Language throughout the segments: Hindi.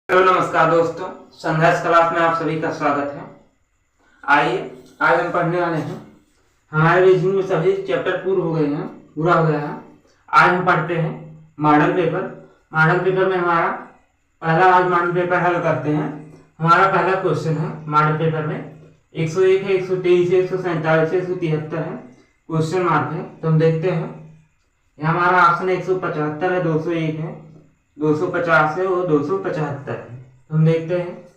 हेलो नमस्कार दोस्तों, संघर्ष क्लास में आप सभी का स्वागत है। आइए आज हम पढ़ने वाले हैं। हमारे रीजनिंग में सभी चैप्टर पूरा हो गया है। आज हम पढ़ते हैं मॉडल पेपर। मॉडल पेपर में हमारा आज मॉडल पेपर हल करते हैं। हमारा पहला क्वेश्चन है मॉडल पेपर में 101 है, 123 है, 147 है, 173 है, क्वेश्चन मार्क है। तो हम देखते हैं। यहाँ हमारा ऑप्शन 175 है, 201 है, 250 है और 275 है। हम देखते हैं।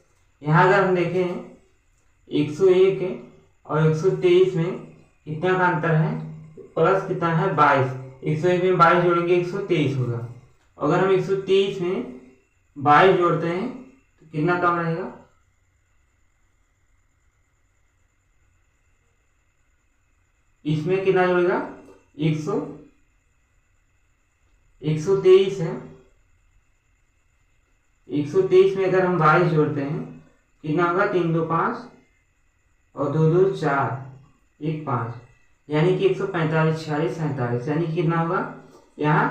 यहाँ अगर हम देखें 101 है और 123 में कितना का अंतर है, प्लस कितना है 22। 101 में 22 जोड़ेंगे 123 होगा। अगर हम 123 में 22 जोड़ते हैं तो कितना कम रहेगा, इसमें कितना जोड़ेगा 123 है। 123 में अगर हम 22 जोड़ते हैं कितना होगा, 3 2 5 और 2 2 4 1 5, यानी कि 145 46 47, यानी कि कितना होगा, यहाँ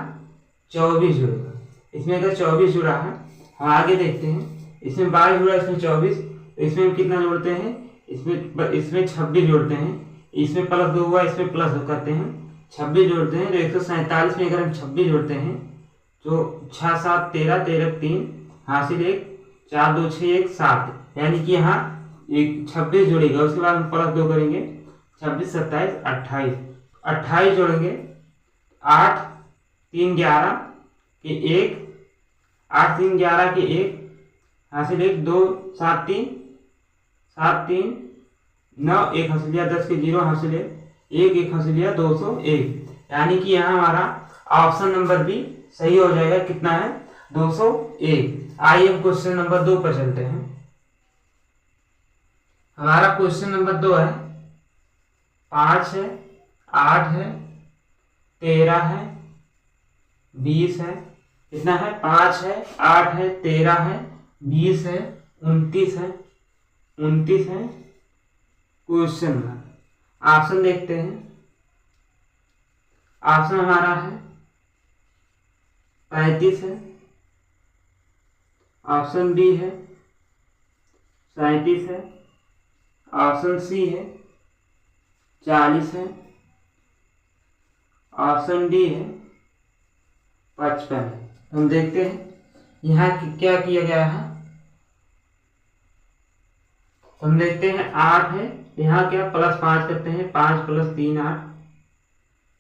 24 जुड़ेगा। इसमें अगर 24 जुड़ा है, हम आगे देखते हैं। इसमें 22 जुड़ा, इसमें 24, तो इसमें हम कितना जोड़ते हैं, इसमें 26 जोड़ते हैं। इसमें प्लस 2 हुआ, इसमें प्लस 2 करते हैं, 26 जोड़ते हैं। तो 147 में अगर हम 26 जोड़ते हैं तो 6 7 13 13 3 हासिल 1 4 2 6 1 7, यानी कि यहाँ 26 जोड़ेगा। उसके बाद हम प्लस 2 करेंगे, 26 27 28, 28 जोड़ेंगे। 8 3 11 के 1, 8 3 11 के 1 हासिल 1 2 7 3 7 3 9 1 हासिल लिया, 10 के 0 हासिल 1 1 हासिल लिया, 201, यानी कि यहाँ हमारा ऑप्शन नंबर भी सही हो जाएगा। कितना है, 201। आइए हम क्वेश्चन नंबर 2 पर चलते हैं। हमारा क्वेश्चन नंबर 2 है, 5 है, 8 है, 13 है, 20 है। कितना है, 5 है, 8 है, 13 है, 20 है, 29 है, 29 है। क्वेश्चन में ऑप्शन देखते हैं। ऑप्शन हमारा है 35 है, ऑप्शन बी है 37 है, ऑप्शन सी है 40 है, ऑप्शन डी है 55 है। हम देखते हैं यहाँ क्या किया गया है। हम देखते हैं 8 है, यहाँ क्या प्लस 5 करते हैं, 5 + 3 8,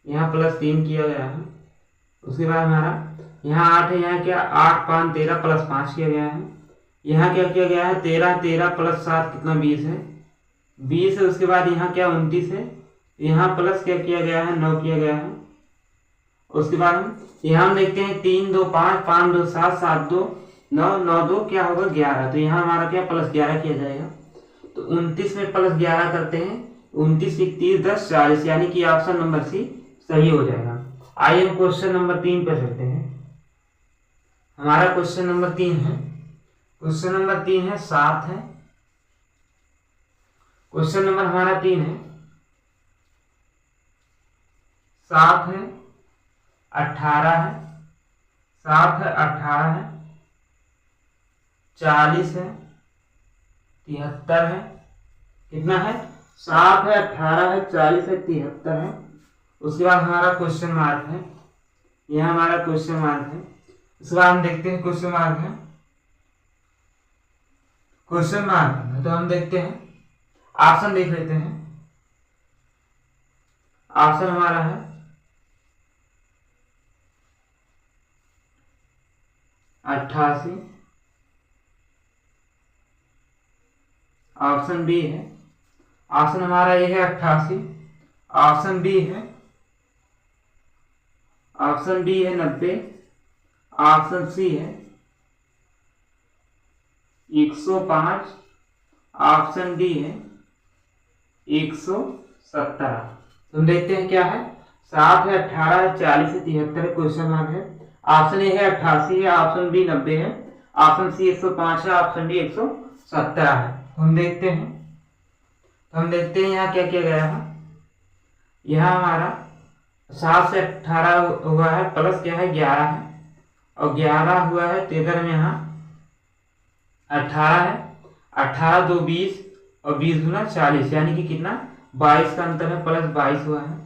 यहाँ प्लस 3 किया गया है। उसके बाद हमारा यहाँ 8 है, यहाँ क्या 8 5 13 + 5 किया गया है। यहाँ क्या किया गया है, 13 13 + 7 कितना 20 है, 20 है। उसके बाद यहाँ क्या 29 है, यहाँ प्लस क्या किया गया है, 9 किया गया है। उसके बाद हम यहाँ देखते हैं 3 2 5 5 2 7 7 2 9 9 2 क्या होगा 11, तो यहाँ हमारा क्या प्लस 11 किया जाएगा। तो 29 में प्लस 11 करते हैं, 29 30 10 40, यानी कि ऑप्शन नंबर सी सही हो जाएगा। आइए हम क्वेश्चन नंबर 3 पर चलते हैं। हमारा क्वेश्चन नंबर 3 है, क्वेश्चन नंबर 3 है 7 है। क्वेश्चन नंबर हमारा 3 है 7 है, 18 है, 7 है 18 है, 40 है, 73 है। कितना है, 7 है, 18 है, 40 है, 73 है। उसके बाद हमारा क्वेश्चन मार्क है, यह हमारा क्वेश्चन मार्क है। उसके बाद हम देखते हैं क्वेश्चन मार्क है, क्वेश्चन मार्क है। तो हम देखते हैं, ऑप्शन देख लेते हैं। ऑप्शन हमारा है 88, ऑप्शन बी है। ऑप्शन हमारा ये है 88, ऑप्शन बी है, ऑप्शन बी है 90, ऑप्शन सी है 105, ऑप्शन डी है 117। तो हम देखते हैं क्या है, 7 है, 18 है, 40 है, 73 है। क्वेश्चन मार्क है। ऑप्शन ए है 88 है, ऑप्शन बी 90 है, ऑप्शन सी 105 है, ऑप्शन डी 117 है। हम देखते हैं। तो हम देखते हैं यहाँ क्या किया गया है। यहाँ हमारा 7 से 18 हुआ है, प्लस क्या है 11 है, और 11 हुआ है 13 में यहाँ 18 है, 18 2 20 और 20 दूना 40, यानी कि कितना 22 का अंतर है, प्लस 22 हुआ है।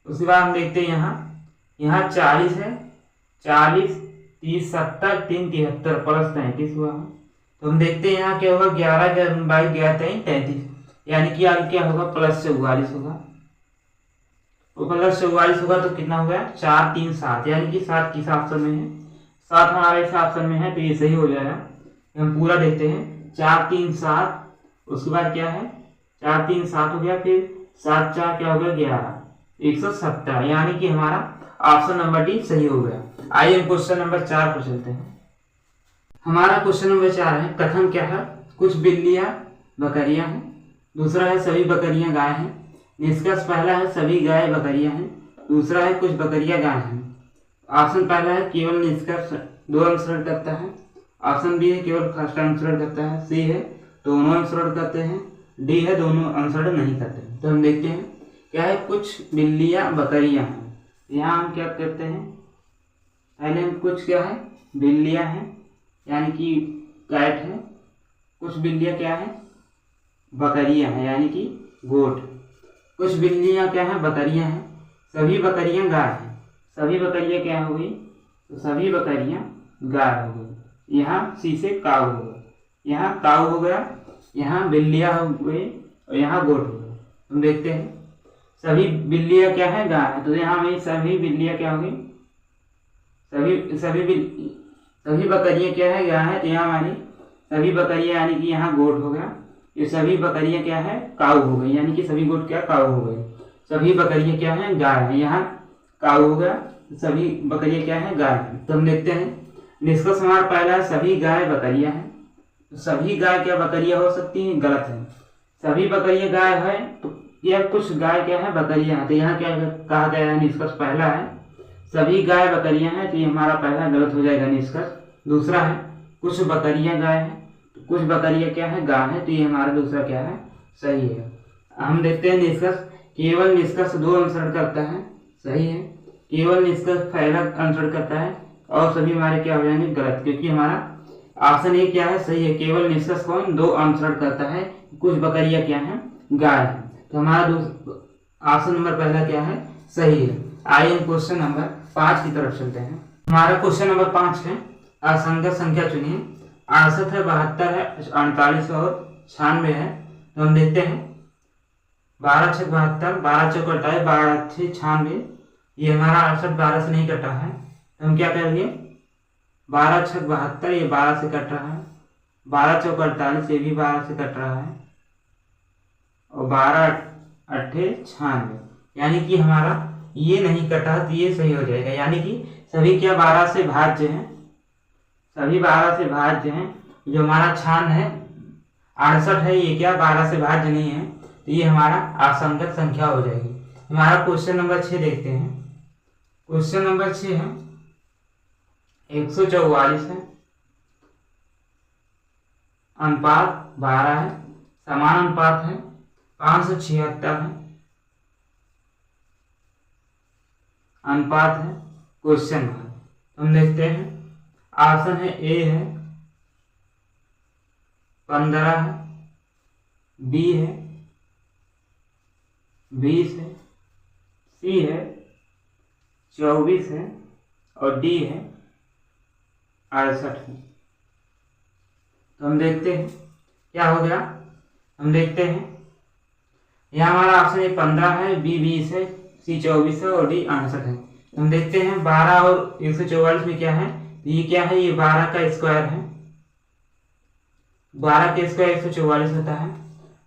उसके बाद हम देखते हैं यहाँ 40 है, 40 30 70 3 73 प्लस 33 हुआ है। तो हम देखते हैं यहाँ क्या होगा, 11 बाई 11 33, यानी कि आगे क्या होगा प्लस 44 होगा। तो प्लस 44 होगा तो कितना हो गया 4 3 7, यानी कि 7 किस ऑप्शन में है, 7 हमारा इस ऑप्शन में है, तो ये सही हो जाएगा। हम पूरा देखते हैं 4 3 7, उसके बाद क्या है 4 3 7 हो गया, फिर 7 4 क्या हो गया 11 170, यानी कि हमारा ऑप्शन नंबर डी सही हो गया। आइए हम क्वेश्चन नंबर 4 पर चलते हैं। हमारा क्वेश्चन नंबर 4 है, कथन क्या है, कुछ बिल्लियां बकरियां हैं, दूसरा है सभी बकरियां गाय हैं। निष्कर्ष पहला है सभी गाय बकरियां हैं, दूसरा है कुछ बकरियां गाय हैं। ऑप्शन पहला है केवल निष्कर्ष दो अनुसरण करता है, ऑप्शन बी है केवल फर्स्ट अनुसरण करता है, सी है दोनों अनुसरण करते हैं, डी है दोनों अनुसरण नहीं करते। तो हम देखते हैं क्या है, कुछ बिल्लियां बकरियां हैं। यहाँ हम क्या करते हैं, पहले हम कुछ क्या है बिल्लियां हैं, यानी कि कैट है, कुछ बिल्लियां क्या है बकरियां हैं, यानी कि गोट। कुछ बिल्लियां क्या है बकरियां हैं, सभी बकरियां गाय हैं, सभी बकरियां क्या हो गई, तो सभी बकरियां गाय हो गई। यहाँ सी से काऊ हो गया, यहाँ काऊ हो गया, यहाँ बिल्लियां हो गई और यहाँ गोट हो गया। हम देखते हैं सभी बिल्लियां क्या है गाय है, तो यहाँ हमें सभी बिल्लियां क्या हो गई, सभी बकरियां क्या है गाय है, तो यहाँ हमारी सभी बकरियां यानी कि यहाँ गोट हो गया, ये सभी बकरियां क्या है काऊ हो गई, यानी कि सभी गोट क्या काऊ हो गई, सभी बकरियां क्या है गाय है, यहाँ काऊ हो गया, सभी बकरियां क्या है गाय है। तो हम देखते हैं निष्कर्ष हमारा पहला है सभी गाय बकरियां हैं, तो सभी गाय क्या बकरियां हो सकती हैं, गलत है। सभी बकरियां गाय है तो यह कुछ गाय क्या है बकरियां हैं, तो यहाँ क्या कहा गया है, निष्कर्ष पहला है सभी गाय बकरियां हैं, तो ये हमारा पहला गलत हो जाएगा निष्कर्ष। दूसरा है कुछ बकरियां गाय है, तो कुछ बकरियां क्या है गाय है, तो ये हमारा दूसरा क्या है सही है। हम देखते हैं निष्कर्ष केवल निष्कर्ष दो अनुसरण करता है, सही है, केवल निष्कर्ष पहला अनुसरण करता है और सभी हमारे क्या हो जाएंगे गलत, क्योंकि हमारा ऑप्शन ए क्या है सही है, केवल निष्कर्ष कौन दो अनुसरण करता है, कुछ बकरियां क्या है गाय है, तो हमारा ऑप्शन नंबर पहला क्या है सही है। आइए हम क्वेश्चन नंबर 5 की तरफ चलते हैं। हमारा क्वेश्चन नंबर 5 है, असंख्य संख्या चुनिए, 68 है, 72 है, 48 और 96 है। तो हम देखते हैं 12 6 72, 12 चौक 48, 12 6 96, ये हमारा 68 12 से नहीं कटा है, तो हम क्या करेंगे 12 6 72, ये 12 से कट रहा है, 12 चौक 48, ये भी 12 से कट रहा है, और 12 8 96, यानी कि हमारा ये नहीं कटा तो ये सही हो जाएगा, यानी कि सभी क्या 12 से भाज्य हैं, सभी 12 से भाज्य हैं। जो हमारा 96 है 68 है, ये क्या 12 से भाज्य नहीं है, तो ये हमारा असंख्य संख्या हो जाएगी। हमारा क्वेश्चन नंबर 6 देखते हैं। क्वेश्चन नंबर 6 है 144 है, अनुपात 12 है, समान अनुपात है, 576 है, अनुपात है क्वेश्चन मार्क। हम देखते हैं ऑप्शन है ए है 15 है, बी है 20 है, सी है 24 है और डी है 68 है। तो हम देखते हैं क्या हो गया, हम देखते हैं यहाँ हमारा ऑप्शन ए 15 है, बी 20 है, सी 24 है और डी 68 है। हम देखते हैं 12 और 144 में क्या है, ये क्या है, ये 12 का स्क्वायर है, 12 के स्क्वायर 144 होता है,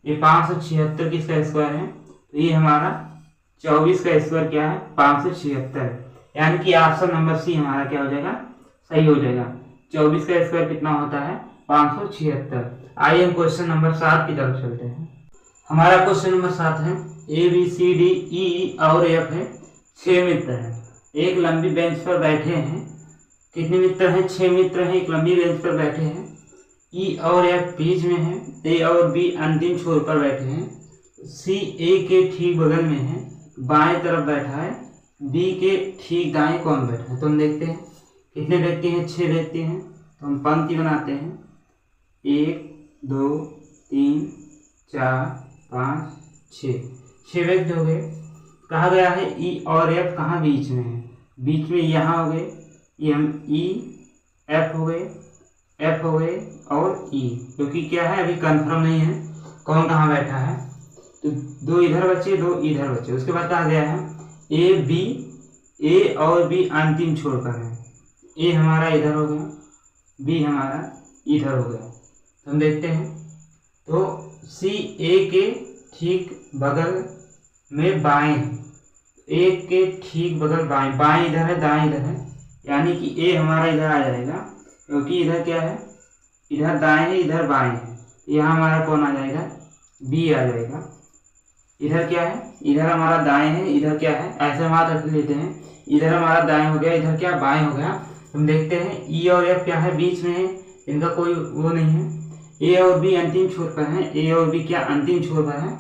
ये 576 की इसका स्क्वायर है, तो ये हमारा 24 का स्क्वायर क्या है 576, यानी कि ऑप्शन नंबर सी हमारा क्या हो जाएगा सही हो जाएगा। 24 का स्क्वायर कितना होता है 576। आइए हम क्वेश्चन नंबर 7 की तरफ चलते हैं। हमारा क्वेश्चन नंबर 7 है, A B C D E और एफ है, 6 मित्र हैं, एक लंबी बेंच पर बैठे हैं। कितने मित्र हैं, 6 मित्र हैं, एक लंबी बेंच पर बैठे हैं। ई और एफ बीच में है, ए और बी अंतिम छोर पर बैठे हैं, सी ए के ठीक बगल में है, बाएं तरफ बैठा है, बी के ठीक दाएं कौन बैठा है। तो हम देखते हैं कितने व्यक्ति हैं, 6 व्यक्ति हैं, तो हम पंक्ति बनाते हैं 1 2 3 4 5 6 व्यक्त हो गए। कहा गया है ई और एफ कहाँ बीच में है, बीच में यहाँ हो गए, ई एफ हो गए और ई, क्योंकि क्या है अभी कंफर्म नहीं है कौन कहाँ बैठा है। तो 2 इधर बचे 2 इधर बचे। उसके बाद कहा गया है ए और बी अंतिम छोर पर है। ए हमारा इधर हो गया, बी हमारा इधर हो गया। तो हम देखते हैं तो सी ए के ठीक बगल में बाएं है, ए के ठीक बगल बाएं, बाएं इधर है दाएं इधर है, यानी कि ए हमारा इधर आ जाएगा, क्योंकि इधर क्या है, इधर दाएं है इधर बाएं है। यहाँ हमारा कौन आ जाएगा, बी आ जाएगा। इधर क्या है, इधर हमारा दाएं है, इधर क्या है, ऐसे हम हाथ रख लेते हैं, इधर हमारा दाएं हो गया, इधर क्या बाएं हो गया। हम देखते हैं ई और एफ क्या है, बीच में है, इनका कोई वो नहीं है। ए और बी अंतिम छोर पर है, ए और बी क्या अंतिम छोर पर है।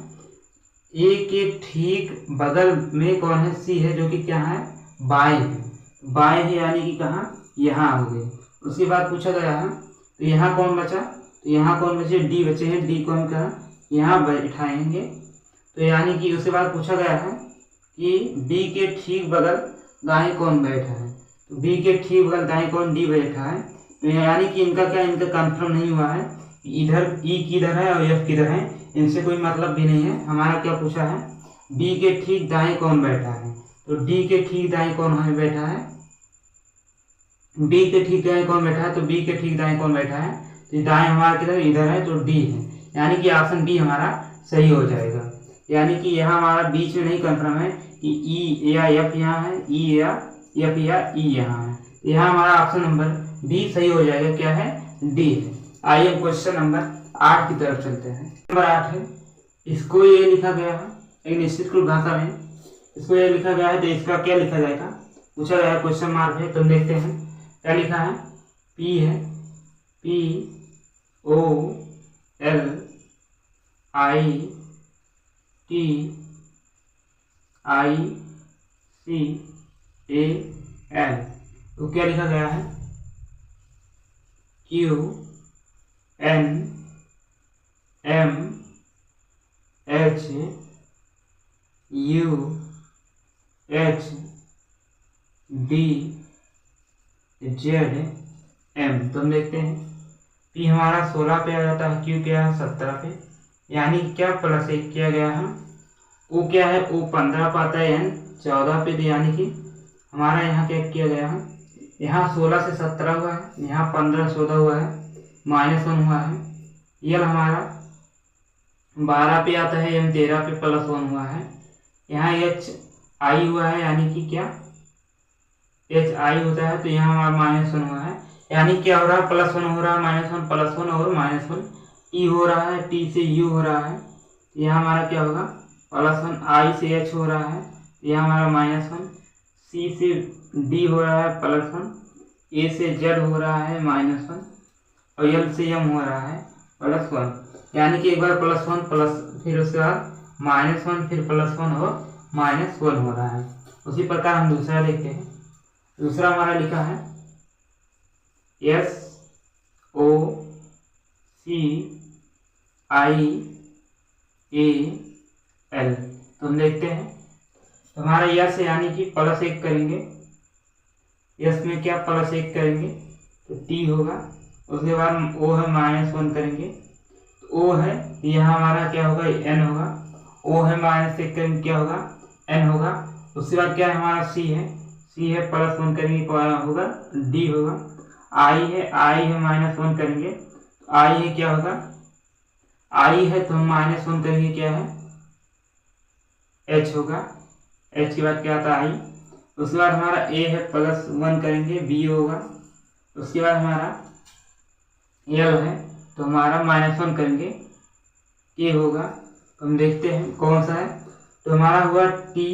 ए के ठीक बगल में कौन है, सी है, जो कि क्या है बाएं है, बाएं है यानी कि कहाँ, यहाँ हो गए। उसके बाद पूछा गया है तो यहाँ कौन बचा, तो यहाँ कौन बचे, डी बचे हैं, डी को हम क्या यहाँ बैठाएंगे। तो यानी कि उसके बाद पूछा गया है कि बी के ठीक बगल दाएं कौन बैठा है, तो बी के ठीक बगल दाएं कौन, डी बैठा है। तो यानी कि इनका क्या, इनका कंफर्म नहीं हुआ है, इधर ई किधर है और एफ किधर है, इनसे कोई मतलब भी नहीं है। हमारा क्या पूछा है, बी के ठीक दाएं कौन बैठा है, तो डी के ठीक दाएं कौन है बैठा है, बी के ठीक दाएं कौन बैठा है, तो बी के ठीक दाएं कौन बैठा है, तो दाएं हमारा किधर इधर है, तो डी है, यानी कि ऑप्शन बी हमारा सही हो जाएगा। यानी कि यहाँ हमारा बीच में नहीं कंफर्म है कि ई या एफ यहाँ है, ई या एफ या ई यहाँ है, यहाँ हमारा ऑप्शन नंबर बी सही हो जाएगा, क्या है, डी है। आइए क्वेश्चन नंबर 8 की तरफ चलते हैं। नंबर 8 है, इसको ये लिखा गया है एक निश्चित कुल भाषा में, इसको ये लिखा गया है, तो इसका क्या लिखा जाएगा, पूछा गया है, क्वेश्चन मार्क है। तो देखते हैं क्या लिखा है, पी है, P O L I T I C A L. तो क्या लिखा गया है, Q N M H U H D Z M. तो हम देखते हैं पी हमारा 16 पे आ जाता है, क्यू क्या है 17 पे, यानी क्या +1 किया गया है। ओ क्या है, ओ 15 पे आता है, एन 14 पे, यानी कि हमारा यहाँ क्या किया गया है, यहाँ 16 से 17 हुआ है, यहाँ 15 14 हुआ है, -1 हुआ है। यल हमारा 12 पे आता है, एम 13 पे +1 हुआ है, यहाँ एच आई हुआ है, यानी कि क्या एच आई होता है, तो यहाँ हमारा -1 हुआ है, यानी क्या हो रहा है, +1 हो रहा है, -1 +1 और -1, टी हो रहा है, टी से यू हो रहा है, यहाँ हमारा क्या होगा, +1, आई से एच हो रहा है, यहाँ हमारा -1, सी से डी हो रहा है +1, ए से जेड हो रहा है -1 और एल से एम हो रहा है +1, यानी कि एक बार +1 प्लस फिर उसके बाद -1 फिर +1 और -1 हो रहा है। उसी प्रकार हम दूसरा देखते हैं। दूसरा हमारा लिखा है एस ओ सी आई ए एल। तो हम देखते हैं तो हमारा यस यानी कि +1 करेंगे, यस में क्या +1 करेंगे तो टी होगा, उसके बाद ओ है -1 करेंगे तो ओ है, यहाँ हमारा क्या होगा एन होगा, ओ है -1 करेंगे क्या होगा एन होगा। उसके बाद क्या है हमारा सी है +1 करेंगे होगा डी होगा, आई है -1 करेंगे तो आई है क्या होगा, आई है तो हम -1 करेंगे क्या है एच होगा, एच के बाद क्या आता है आई। उसके बाद हमारा ए है +1 करेंगे बी होगा, उसके बाद हमारा एल है तो हमारा -1 करेंगे के होगा। तो हम देखते हैं कौन सा है, तो हमारा हुआ T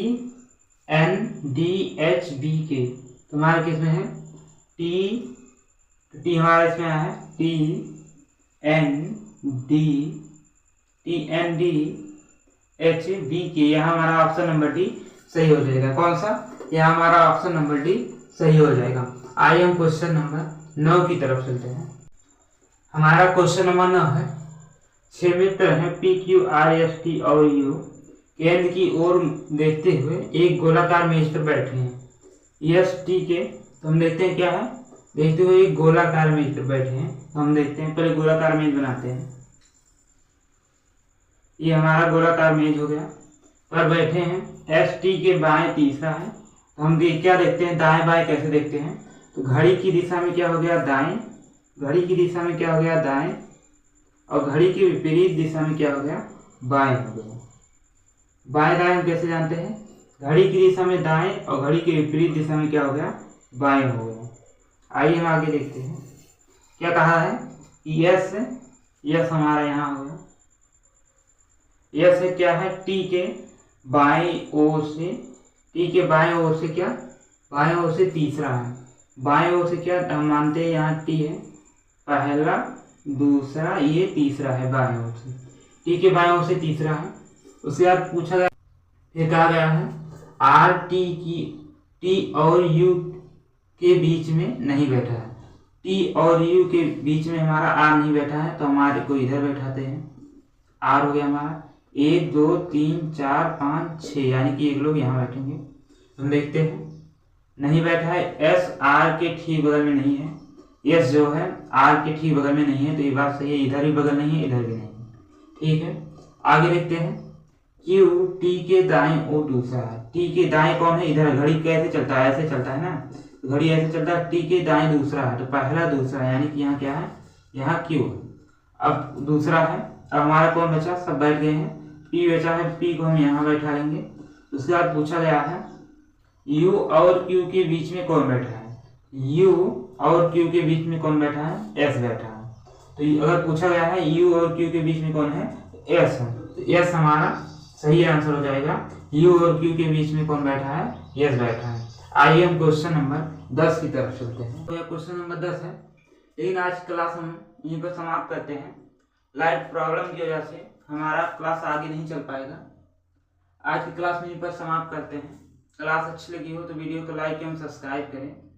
N D H B K, तो हमारा किस में है टी हमारा इसमें आया है T N D H B K, यहाँ हमारा ऑप्शन नंबर डी सही हो जाएगा। कौन सा, यहाँ हमारा ऑप्शन नंबर डी सही हो जाएगा। आइए हम क्वेश्चन नंबर 9 की तरफ चलते हैं। हमारा क्वेश्चन नंबर 9 है। 6 मित्र हैं P Q R S T और यू केंद्र की ओर देखते हुए एक गोलाकार मेज पर बैठे हैं। एस टी के तो हम देखते हैं क्या है, देखते हुए एक गोलाकार मेज पर बैठे हैं। तो हम देखते हैं, पहले गोलाकार मेज बनाते हैं। ये हमारा गोलाकार मेज हो गया, पर बैठे हैं। एस टी के बाएं तीसरा है। तो हम क्या देखते हैं, दाएं बाएं कैसे देखते हैं। तो घड़ी की दिशा में क्या हो गया, दाएं। घड़ी की दिशा में क्या हो गया, दाएं। और घड़ी की विपरीत दिशा में क्या हो गया, बाएं हो गया। बाएं दाएं हम कैसे जानते हैं, घड़ी की दिशा में दाएं और घड़ी की विपरीत दिशा में क्या हो गया, बाएं हो गया। आइए हम आगे देखते हैं क्या कहा है कि यस हमारा यहाँ हो गया। यस क्या है, टी के बाएं ओर से, टी के बाएं ओर से क्या, बाएं ओर से तीसरा है। बाएं ओर से क्या हम मानते हैं, यहाँ टी है पहला, दूसरा, ये तीसरा है बाएं ओर से। टी के बाएं ओर से तीसरा है। उसके बाद पूछा गया, फिर कहा गया है आर टी और यू के बीच में नहीं बैठा है। टी और यू के बीच में हमारा आर नहीं बैठा है, तो हमारे को इधर बैठाते हैं। आर हो गया हमारा 1 2 3 4 5 6, यानी कि एक लोग यहाँ बैठेंगे। हम देखते हैं नहीं बैठा है। एस आर के ठीक बगल में नहीं है। एस जो है आर के ठीक बगल में नहीं है, तो ये बात सही है। इधर भी बगल नहीं है, इधर भी नहीं है, ठीक है। आगे देखते हैं क्यू टी के दाएं ओर दूसरा है। टी के दाएं कौन है, इधर। घड़ी कैसे चलता है, ऐसे चलता है ना, घड़ी ऐसे चलता है। टी के दाएं दूसरा है, तो पहला दूसरा, यानी कि यहाँ क्या है, यहाँ क्यू है। अब दूसरा है। अब हमारा कौन बचा, सब बैठ गए हैं। पी बचा है, पी को हम यहाँ बैठा लेंगे। उसके बाद पूछा गया है यू और क्यू के बीच में कौन बैठा है। यू और क्यू के बीच में कौन बैठा है, एस बैठा है। तो अगर पूछा गया है यू और क्यू के बीच में कौन है, एस है, तो एस हमारा सही आंसर हो जाएगा। यू और क्यू के बीच में कौन बैठा है, एस बैठा है। आइए हम क्वेश्चन नंबर 10 की तरफ चलते हैं। तो यह क्वेश्चन नंबर 10 है, लेकिन आज क्लास हम यहीं पर समाप्त करते हैं। लाइट प्रॉब्लम की वजह से हमारा क्लास आगे नहीं चल पाएगा। आज की क्लास में यहीं पर समाप्त करते हैं। क्लास अच्छी लगी हो तो वीडियो को लाइक एवं सब्सक्राइब करें।